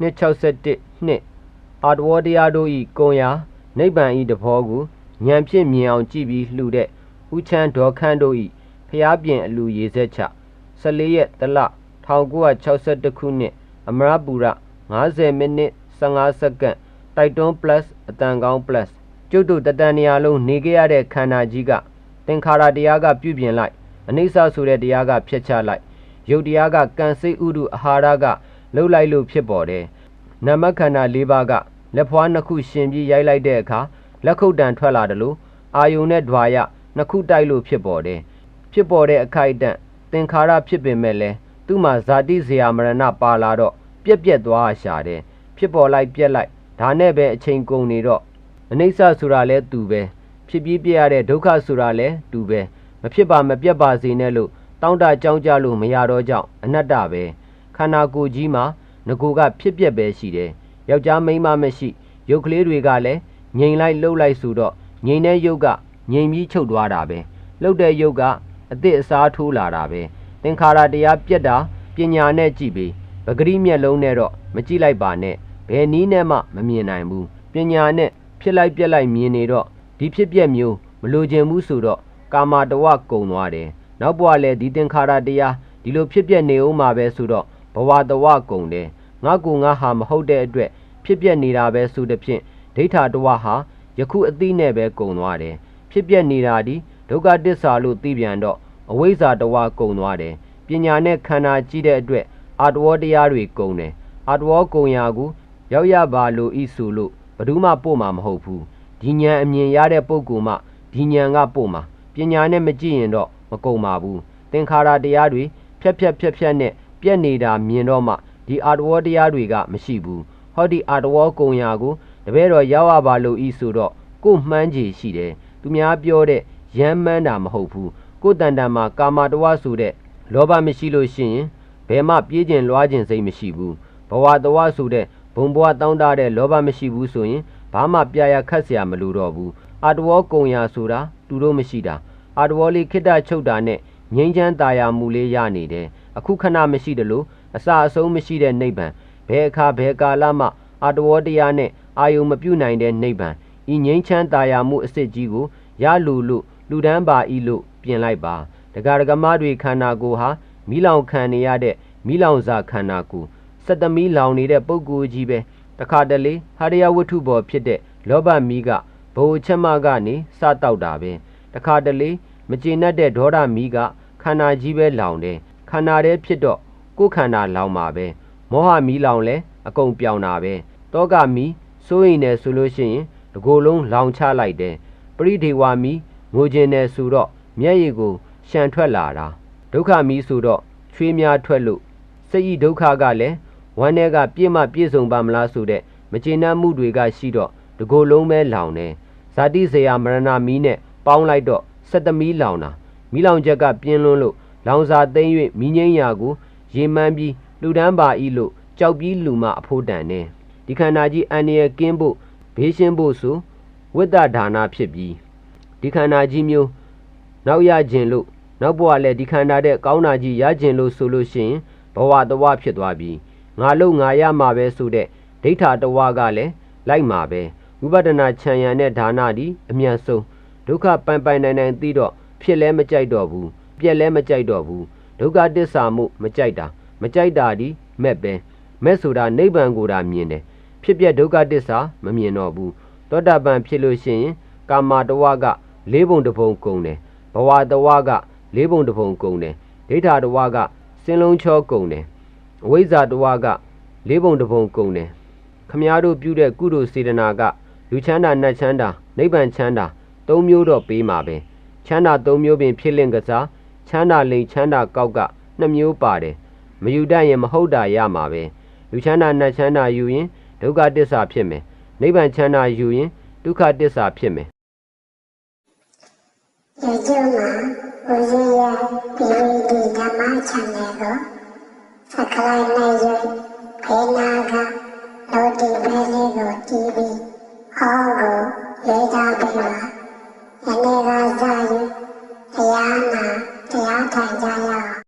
261 2အာတဝတရားတို့ဤကုံရာနိဗ္ဗာန်ဤတဘောကိုဉာဏ်ဖြင့်မြင်အောင်ကြည့်ပြီးလှူတဲ့ဦးချမ်းဒေါ်ခန့်တို့ဤဖျားပြင်အလူရေဆက်ချ14ရက်တလ1962ခုနှစ်အမရပူရ50မိနစ်15စက္ကန့်တိုက်တွန်း plus အတန်ကောင်း plus ကျုပ်တို့တတန်နေရာလုံးနေခဲ့ရတဲ့ခန္ဓာကြီးကသင်္ခါရတရားကပြုပြင်လိုက်အနိစ္စဆိုတဲ့တရားကဖျက်ချလိုက်ရုပ်တရားကကံစိတ်ဥဒုအာဟာရကလှုပ်လိုက်လို့ဖြစ်ပေါ်တယ်နာမခန္ဓာ၄ပါးကလက်ဖွားနှစ်ခုရှင်ပြီးရိုက်လိုက်တဲ့အခါလက်ခုပ်တံထွက်လာတယ်လို့အာယုန်နဲ့ဓွာရနှစ်ခုတိုက်လို့ဖြစ်ပေါ်တယ်ဖြစ်ပေါ်တဲ့အခိုက်အတန့်သင်္ခါရဖြစ်ပေမဲ့လဲသူ့မှာဇာတိဇေယမရဏပါလာတော့ပြက်သွားရှာတယ်ဖြစ်ပေါ်လိုက်ပြက်လိုက်ဒါနဲ့ပဲအချိန်ကုန်နေတော့အနိစ္စဆိုတာလဲသူပဲဖြစ်ပြီးပြရတဲ့ဒုက္ခဆိုတာလဲသူပဲမဖြစ်ပါမပြက်ပါစေနဲ့လို့တောင်းတကြောင်းကြလို့မရတော့ကြောင်းအနတ္တပဲခန္ဓာကိုယ်ကြီးမှာငကိုကဖြစ်ပြက်ပဲရှိတယ်ယောက်ျားမိန်းမမရှိရုပ်ကလေးတွေကလည်းငြိမ်လိုက်လှုပ်လိုက်ဆိုတော့ငြိမ်တဲ့ရုပ်ကငြိမ်ပြီးချုပ်သွားတာပဲလှုပ်တဲ့ရုပ်ကအသစ်အစားထိုးလာတာပဲသင်္ခါရတရားပြက်တာပညာနဲ့ကြည့်ပြီးပဂရိမျက်လုံးနဲ့တော့မကြည့်လိုက်ပါနဲ့ဘယ်နည်းနဲ့မှမမြင်နိုင်ဘူးပညာနဲ့ဖြစ်လိုက်ပြက်လိုက်မြင်နေတော့ဒီဖြစ်ပြက်မျိုးမလိုချင်ဘူးဆိုတော့ကာမတဝကုံသွားတယ်နောက်ဘဝလည်းဒီသင်္ခါရတရားဒီလိုဖြစ်ပြက်နေဦးမှာပဲဆိုတော့ဘဝတဝကုံတယ်ငါကိုငါဟာမဟုတ်တဲ့အတွက်ဖြစ်ပြက်နေတာပဲဆိုတဲ့ဖြင့်ဒိဋ္ဌာတဝဟာယခုအသိနဲ့ပဲကုံသွားတယ်ဖြစ်ပြက်နေတာဒီဒုက္ခတစ္ဆာလို့သိပြန်တော့အဝိဇ္ဇာတဝကုံသွားတယ်ပညာနဲ့ခန္ဓာကြီးတဲ့အတွက်အာတဝတရားတွေကုံတယ်အာတဝကုံရာကိုရောက်ရပါလို့ဤဆိုလို့ဘယ်သူမှပို့မှာမဟုတ်ဘူးဒီဉာဏ်အမြင်ရတဲ့ပုဂ္ဂိုလ်မှဒီဉာဏ်ကပို့မှာပညာနဲ့မကြည့်ရင်တော့မကုံပါဘူးသင်္ခါရတရားတွေဖြက်နဲ့ပြက်နေတာမြင်တော့မှဒီအာတဝတရားတွေကမရှိဘူးဟောဒီအာတဝကုံရာကိုတပည့်တော်ရောက်ရပါလို့ဤဆိုတော့ကို့မှန်းချေရှိတယ်သူများပြောတဲ့ရမ်းမှန်းတာမဟုတ်ဘူးကို့တန်တန်မှာကာမတဝဆိုတဲ့လောဘမရှိလို့ရှိရင်ဘယ်မှပြေးကျင်လွှားကျင်စိတ်မရှိဘူးဘဝတဝဆိုတဲ့ဘုံဘဝတောင်းတတဲ့လောဘမရှိဘူးဆိုရင်ဘာမှပြရခတ်เสียမလို့တော့ဘူးအာတဝကုံရာဆိုတာသူတို့မရှိတာအာတဝလေးခိတ္တချုပ်တာနဲ့ငြိမ်းချမ်းသာယာမှုလေးရနေတယ်အခုခဏမရှိတယ်လို့အစအဆုံးမရှိတဲ့နိဗ္ဗာန်ဘယ်အခါဘယ်ကာလမှအာတဝတရားနဲ့အာယုံမပြုတ်နိုင်တဲ့နိဗ္ဗာန်ဤငြိမ်းချမ်းသာယာမှုအစစ်ကြီးကိုရလို့လူတန်းပါဤလို့ပြင်လိုက်ပါဒကာဒကမတွေခန္ဓာကိုယ်ဟာမိလောင်ခံနေရတဲ့မိလောင်စာခန္ဓာကိုယ်စက်သမီးလောင်နေတဲ့ပုဂ္ဂိုလ်ကြီးပဲတခါတလေဟာရယဝတ္ထုပေါ်ဖြစ်တဲ့လောဘမီးကဘိုလ်ချက်မကနေစတောက်တာပဲတခါတလေမကျေနပ်တဲ့ဒေါရမီးကခန္ဓာကြီးပဲလောင်တယ်ခန္ဓာတည်းဖြစ်တော့ကိုယ်ခန္ဓာလောင်ပါပဲမောဟမီးလောင်လဲအကုန်ပြောင်တာပဲတောကမီးစိုးရင်တယ်ဆိုလို့ရှိရင်တကိုယ်လုံးလောင်ချလိုက်တယ်ပရိဒေဝမီးငိုခြင်းတယ်ဆိုတော့မျက်ရည်ကိုရှံထွက်လာတာဒုက္ခမီးဆိုတော့ချွေးများထွက်လို့စိတ်ဤဒုက္ခကလည်းဝမ်းထဲကပြည့်မပြည့်စုံပါမလားဆိုတဲ့မကျေနပ်မှုတွေကရှိတော့တကိုယ်လုံးပဲလောင်တယ်ဇာတိဇေယမရဏမီးနဲ့ပေါင်းလိုက်တော့စက်သမီးလောင်တာမီးလောင်ချက်ကပြင်းလွန်းလို့လောင်စာသိမ့်၍မီးငိမ့်ရာကိုရေမှန်းပြီးလူတန်းပါဤလို့ကြောက်ပြီးလူမှအဖို့တန်နေဒီခန္ဓာကြီးအန္တရာယ်ကင်းဖို့ဘေးရှင်းဖို့ဆိုဝိတ္တဒါနဖြစ်ပြီးဒီခန္ဓာကြီးမျိုးနောက်ရခြင်းလို့နောက်ဘဝလည်းဒီခန္ဓာတဲ့ကောင်းတာကြီးရခြင်းလို့ဆိုလို့ရှိရင်ဘဝတဝဖြစ်သွားပြီးငါလို့ငါရမှာပဲဆိုတဲ့ဒိဋ္ဌာတဝကလည်းလိုက်မှာပဲဝိပဿနာဉာဏ်ရံတဲ့ဒါနဒီအမြတ်ဆုံးဒုက္ခပိုင်နိုင်သိတော့ဖြစ်လဲမကြိုက်တော့ဘူးပြက်လဲမကြိုက်တော့ဘူးဒုက္ခတစ္ဆာမှုမကြိုက်တာဒီမဲ့ပဲမဲ့ဆိုတာနိဗ္ဗာန်ကိုသာမြင်တယ်ဖြစ်ပြဒုက္ခတစ္ဆာမမြင်တော့ဘူးသောတာပန်ဖြစ်လို့ရှိရင်ကာမတဝက၄ပုံတစ်ပုံကုန်တယ်ဘဝတဝက၄ပုံတစ်ပုံကုန်တယ်ဒိဋ္ဌာတဝကစင်လုံးချောကုန်တယ်အဝိဇ္ဇာတဝက၄ပုံတစ်ပုံကုန်တယ်ခမည်းတော်ပြုတဲ့ကုသိုလ်စေတနာကလူချမ်းသာနတ်ချမ်းသာနိဗ္ဗာန်ချမ်းသာ၃မျိုးတော့ပေးမှာပဲချမ်းသာ၃မျိုးပင်ဖြစ်လင့်ကစားချမ်းသာလိမ်ချမ်းသာကောက်က2မျိုးပါတယ်မယူတတ်ရင်မဟုတ်တာရမှာပဲလူချမ်းသာနတ်ချမ်းသာယူရင်ဒုက္ခတစ္ဆာဖြစ်မယ်နိဗ္ဗာန်ချမ်းသာယူရင်ဒုက္ခတစ္ဆာဖြစ်မယ်ဒီကျုံမှာဘုရားရဲ့ဒီဓမ္မချမ်းသာကိုစကလိုင်းနေရဖေနာကလောတိဘဲလေးကိုကြည့်ပြီးဟောကိုရေးသားပြီးပါယနေ့ကစရင်တရားနာတရားထိုင်ကြရအောင်